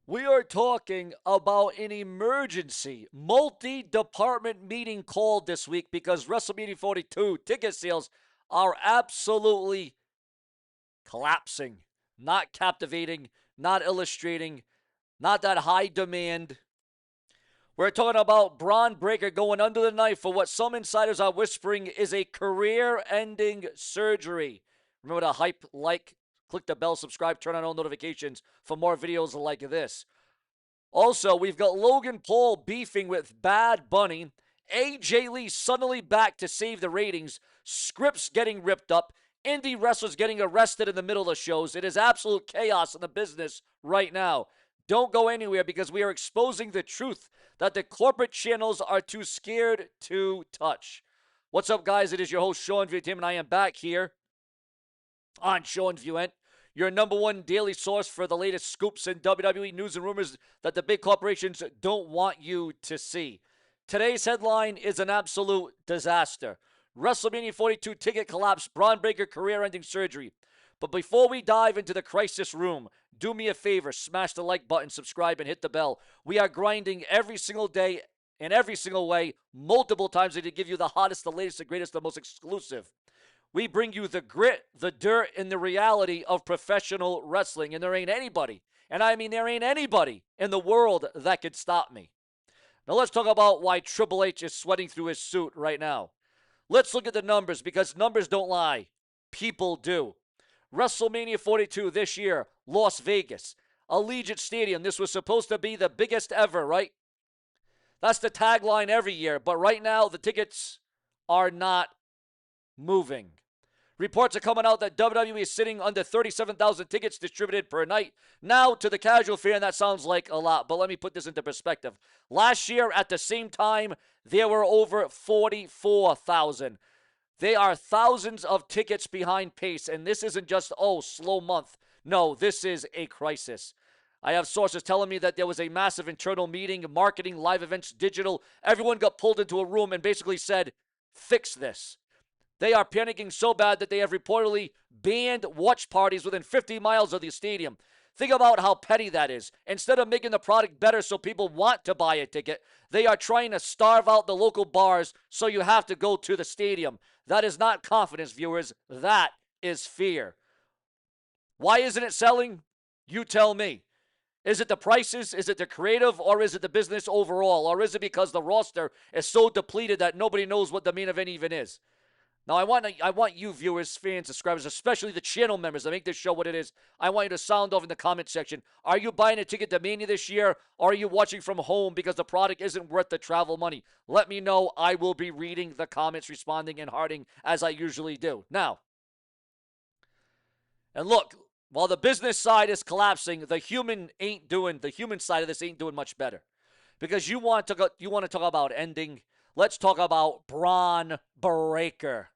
We are talking about an emergency multi-department meeting called this week because WrestleMania 42 ticket sales are absolutely collapsing. Not captivating, not illustrating, not that high demand. We're talking about Bron Breakker going under the knife for what some insiders are whispering is a career-ending surgery. Remember to hype, like, click the bell, subscribe, turn on all notifications for more videos like this. Also, we've got Logan Paul beefing with Bad Bunny, AJ Lee suddenly back to save the ratings, scripts getting ripped up, indie wrestlers getting arrested in the middle of shows. It is absolute chaos in the business right now. Don't go anywhere because we are exposing the truth that the corporate channels are too scared to touch. What's up, guys? It is your host, SeanzViewEnt, and I am back here on SeanzViewEnt, your number one daily source for the latest scoops in WWE news and rumors that the big corporations don't want you to see. Today's headline is an absolute disaster. WrestleMania 42 ticket collapse, Bron Breakker career-ending surgery. But before we dive into the crisis room, do me a favor, smash the like button, subscribe, and hit the bell. We are grinding every single day in every single way, multiple times to give you the hottest, the latest, the greatest, the most exclusive. We bring you the grit, the dirt, and the reality of professional wrestling. And there ain't anybody, and I mean there ain't anybody in the world that could stop me. Now let's talk about why Triple H is sweating through his suit right now. Let's look at the numbers because numbers don't lie. People do. WrestleMania 42 this year, Las Vegas, Allegiant Stadium. This was supposed to be the biggest ever, right? That's the tagline every year. But right now, the tickets are not moving. Reports are coming out that WWE is sitting under 37,000 tickets distributed per night. Now, to the casual fan, that sounds like a lot, but let me put this into perspective. Last year, at the same time, there were over 44,000. They are thousands of tickets behind pace, and this isn't just, slow month. No, this is a crisis. I have sources telling me that there was a massive internal meeting, marketing, live events, digital. Everyone got pulled into a room and basically said, fix this. They are panicking so bad that they have reportedly banned watch parties within 50 miles of the stadium. Think about how petty that is. Instead of making the product better so people want to buy a ticket, they are trying to starve out the local bars so you have to go to the stadium. That is not confidence, viewers. That is fear. Why isn't it selling? You tell me. Is it the prices? Is it the creative? Or is it the business overall? Or is it because the roster is so depleted that nobody knows what the main event even is? Now, I want you viewers, fans, subscribers, especially the channel members that make this show what it is. I want you to sound off in the comment section. Are you buying a ticket to Mania this year, or are you watching from home because the product isn't worth the travel money? Let me know. I will be reading the comments, responding, and hearting as I usually do. Now, and look, while the business side is collapsing, the human side of this ain't doing much better. Because you want to talk about ending. Let's talk about Bron Breakker.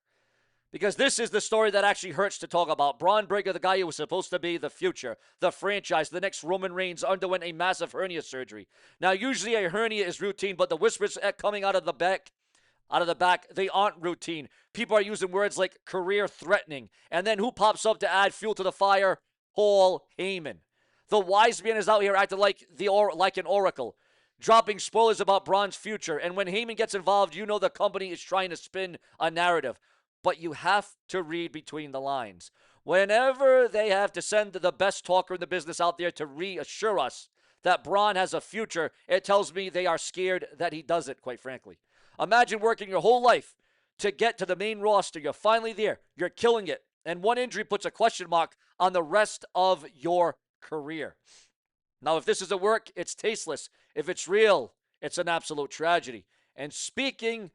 Because this is the story that actually hurts to talk about. Bron Breakker, the guy who was supposed to be the future, the franchise, the next Roman Reigns, underwent a massive hernia surgery. Now, usually a hernia is routine, but the whispers coming out of the back, they aren't routine. People are using words like career-threatening. And then who pops up to add fuel to the fire? Paul Heyman. The wise man is out here acting like an oracle, dropping spoilers about Bron's future. And when Heyman gets involved, you know the company is trying to spin a narrative. But you have to read between the lines. Whenever they have to send the best talker in the business out there to reassure us that Bron has a future, it tells me they are scared that he doesn't, quite frankly. Imagine working your whole life to get to the main roster. You're finally there. You're killing it. And one injury puts a question mark on the rest of your career. Now, if this is a work, it's tasteless. If it's real, it's an absolute tragedy. And speaking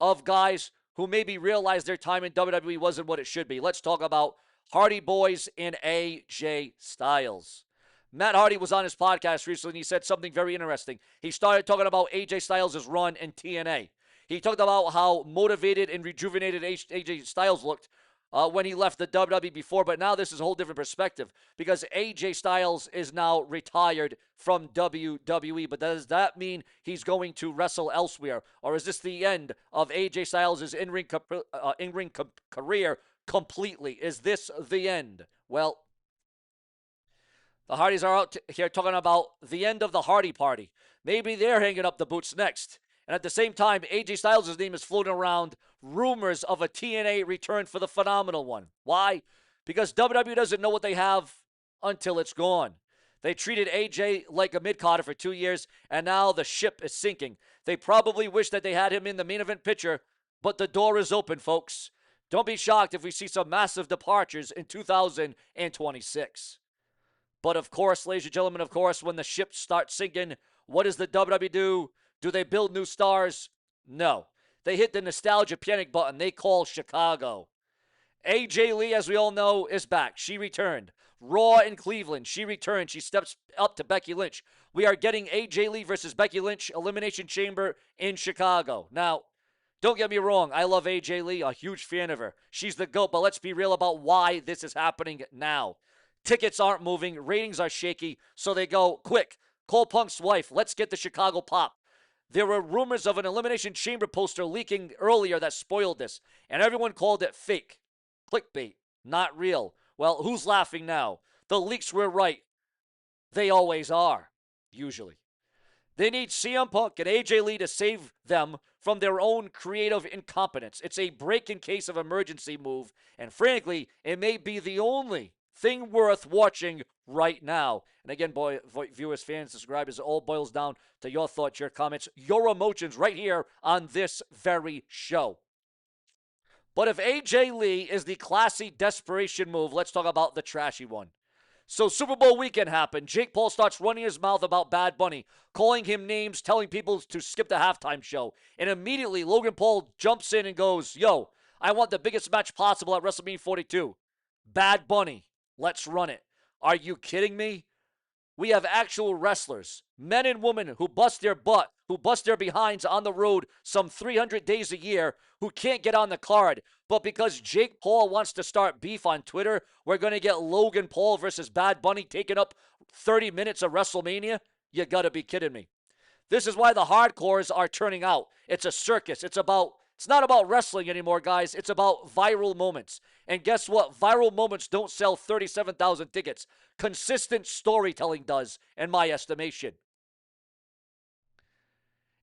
of guys who maybe realized their time in WWE wasn't what it should be, let's talk about Hardy Boys and AJ Styles. Matt Hardy was on his podcast recently and he said something very interesting. He started talking about AJ Styles' run in TNA. He talked about how motivated and rejuvenated AJ Styles looked when he left the WWE before, but now this is a whole different perspective because AJ Styles is now retired from WWE. But does that mean he's going to wrestle elsewhere, or is this the end of AJ Styles' in-ring career completely? Is this the end? Well, The Hardys are out here talking about the end of the Hardy Party. Maybe they're hanging up the boots next. And at the same time, AJ Styles' name is floating around rumors of a TNA return for the Phenomenal One. Why? Because WWE doesn't know what they have until it's gone. They treated AJ like a mid-carder for 2 years, and now the ship is sinking. They probably wish that they had him in the main event picture, but the door is open, folks. Don't be shocked if we see some massive departures in 2026. But of course, ladies and gentlemen, of course, when the ship starts sinking, what does the WWE do? Do they build new stars? No. They hit the nostalgia panic button they call Chicago. AJ Lee, as we all know, is back. She returned. Raw in Cleveland. She returned. She steps up to Becky Lynch. We are getting AJ Lee versus Becky Lynch Elimination Chamber in Chicago. Now, don't get me wrong. I love AJ Lee. A huge fan of her. She's the GOAT, but let's be real about why this is happening now. Tickets aren't moving. Ratings are shaky. So they go, quick, call Punk's wife. Let's get the Chicago pop. There were rumors of an Elimination Chamber poster leaking earlier that spoiled this, and everyone called it fake. Clickbait. Not real. Well, who's laughing now? The leaks were right. They always are, usually. They need CM Punk and AJ Lee to save them from their own creative incompetence. It's a break in case of emergency move, and frankly, it may be the only thing worth watching right now. And again, viewers, fans, subscribers, it all boils down to your thoughts, your comments, your emotions right here on this very show. But if AJ Lee is the classy desperation move, let's talk about the trashy one. So Super Bowl weekend happened. Jake Paul starts running his mouth about Bad Bunny, calling him names, telling people to skip the halftime show. And immediately Logan Paul jumps in and goes, yo, I want the biggest match possible at WrestleMania 42. Bad Bunny. Let's run it. Are you kidding me? We have actual wrestlers, men and women who bust their butt, who bust their behinds on the road some 300 days a year, who can't get on the card. But because Jake Paul wants to start beef on Twitter, we're going to get Logan Paul versus Bad Bunny taking up 30 minutes of WrestleMania? You got to be kidding me. This is why the hardcores are turning out. It's a circus. It's not about wrestling anymore, guys. It's about viral moments. And guess what? Viral moments don't sell 37,000 tickets. Consistent storytelling does, in my estimation.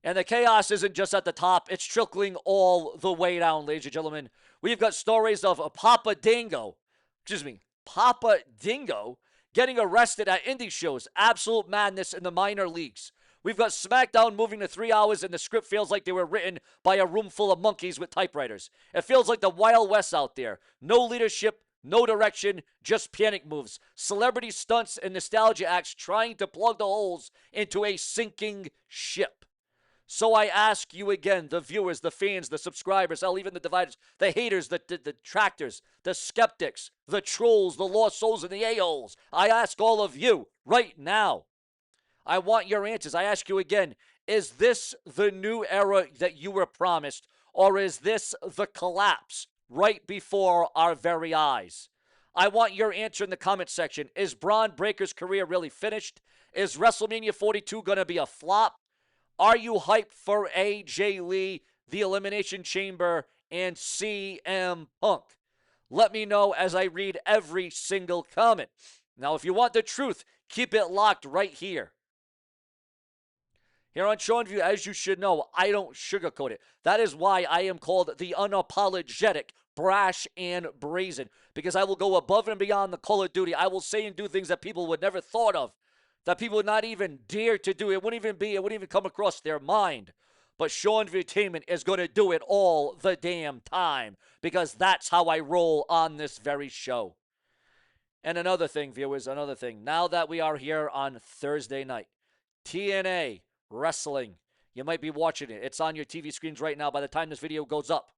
And the chaos isn't just at the top. It's trickling all the way down, ladies and gentlemen. We've got stories of Papa Dingo getting arrested at indie shows. Absolute madness in the minor leagues. We've got SmackDown moving to 3 hours, and the script feels like they were written by a room full of monkeys with typewriters. It feels like the Wild West out there. No leadership, no direction, just panic moves. Celebrity stunts and nostalgia acts trying to plug the holes into a sinking ship. So I ask you again, the viewers, the fans, the subscribers, hell, even the dividers, the haters, the detractors, the skeptics, the trolls, the lost souls, and the a-holes. I ask all of you right now. I want your answers. I ask you again, is this the new era that you were promised, or is this the collapse right before our very eyes? I want your answer in the comment section. Is Bron Breakker's career really finished? Is WrestleMania 42 going to be a flop? Are you hyped for AJ Lee, the Elimination Chamber, and CM Punk? Let me know as I read every single comment. Now, if you want the truth, keep it locked right here. Here on Show and View, as you should know, I don't sugarcoat it. That is why I am called the unapologetic, brash, and brazen. Because I will go above and beyond the call of duty. I will say and do things that people would never thought of. That people would not even dare to do. It wouldn't even come across their mind. But Show and View Entertainment is going to do it all the damn time. Because that's how I roll on this very show. And another thing, viewers, another thing. Now that we are here on Thursday night, TNA Wrestling. You might be watching it. It's on your TV screens right now by the time this video goes up.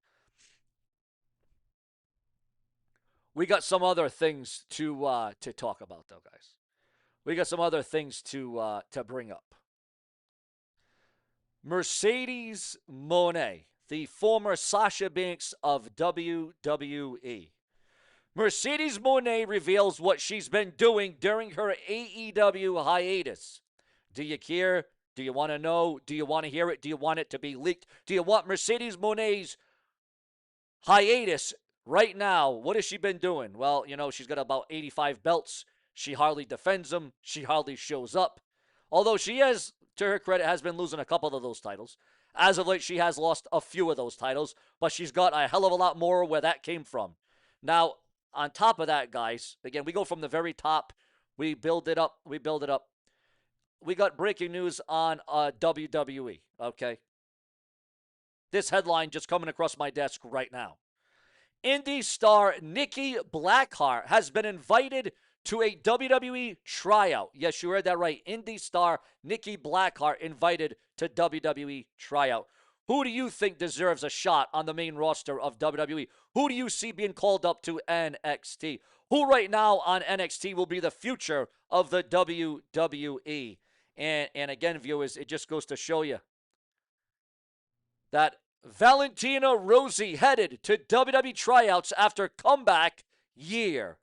We got some other things to talk about, though, guys. We got some other things to bring up. Mercedes Moné, the former Sasha Banks of WWE. Mercedes Moné reveals what she's been doing during her AEW hiatus. Do you care? Do you want to know? Do you want to hear it? Do you want it to be leaked? Do you want Mercedes Moné's hiatus right now? What has she been doing? Well, you know, she's got about 85 belts. She hardly defends them. She hardly shows up. Although she has, to her credit, has been losing a couple of those titles. As of late, she has lost a few of those titles, but she's got a hell of a lot more where that came from. Now, on top of that, guys, again, we go from the very top. We build it up. We build it up. We got breaking news on WWE, okay? This headline just coming across my desk right now. Indie star Nikki Blackheart has been invited to a WWE tryout. Yes, you heard that right. Indie star Nikki Blackheart invited to WWE tryout. Who do you think deserves a shot on the main roster of WWE? Who do you see being called up to NXT? Who right now on NXT will be the future of the WWE? And again, viewers, it just goes to show you that Valentina Rossi headed to WWE tryouts after comeback year.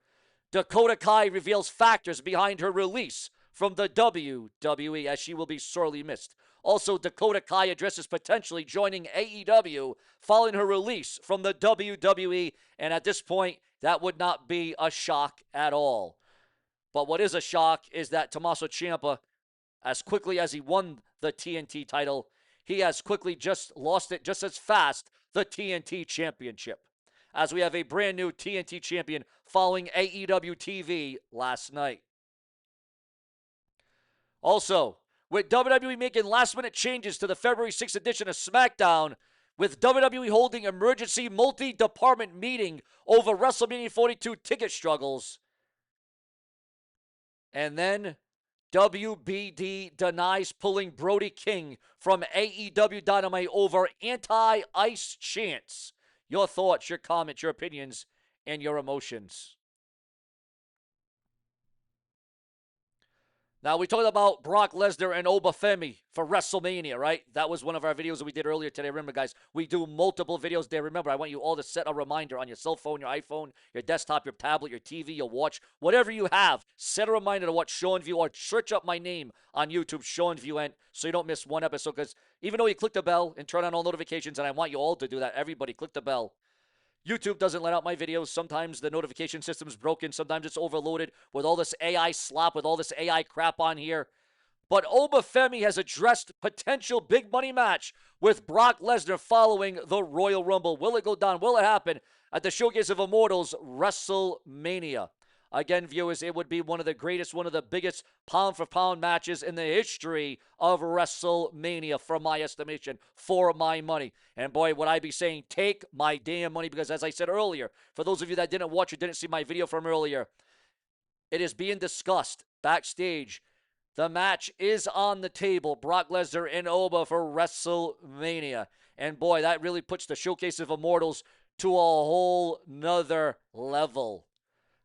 Dakota Kai reveals factors behind her release from the WWE as she will be sorely missed. Also, Dakota Kai addresses potentially joining AEW following her release from the WWE, and at this point, that would not be a shock at all. But what is a shock is that Tommaso Ciampa, as quickly as he won the TNT title, he has quickly just lost it just as fast, the TNT Championship, as we have a brand new TNT champion following AEW TV last night. Also, with WWE making last-minute changes to the February 6th edition of SmackDown, with WWE holding emergency multi-department meeting over WrestleMania 42 ticket struggles, and then WBD denies pulling Brody King from AEW Dynamite over anti-ice chants. Your thoughts, your comments, your opinions, and your emotions. Now, we talked about Brock Lesnar and Obafemi for WrestleMania, right? That was one of our videos that we did earlier today. Remember, guys, we do multiple videos there. Remember, I want you all to set a reminder on your cell phone, your iPhone, your desktop, your tablet, your TV, your watch, whatever you have. Set a reminder to watch SeanzView or search up my name on YouTube, SeanzViewEnt, so you don't miss one episode. Because even though you click the bell and turn on all notifications, and I want you all to do that, everybody click the bell, YouTube doesn't let out my videos. Sometimes the notification system's broken. Sometimes it's overloaded with all this AI slop, with all this AI crap on here. But Obafemi has addressed potential big money match with Brock Lesnar following the Royal Rumble. Will it go down? Will it happen at the Showcase of Immortals WrestleMania? Again, viewers, it would be one of the greatest, one of the biggest pound-for-pound matches in the history of WrestleMania, from my estimation, for my money. And boy, would I be saying, take my damn money, because as I said earlier, for those of you that didn't watch or didn't see my video from earlier, it is being discussed backstage. The match is on the table, Brock Lesnar and Oba for WrestleMania. And boy, that really puts the Showcase of Immortals to a whole nother level.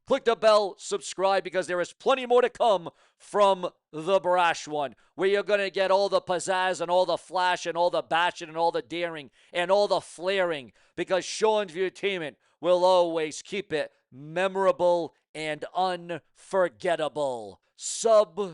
Click the bell, subscribe, because there is plenty more to come from the Brash One, where you're going to get all the pizzazz and all the flash and all the bashing and all the daring and all the flaring, because SeanzViewEnt will always keep it memorable and unforgettable. Subscribe.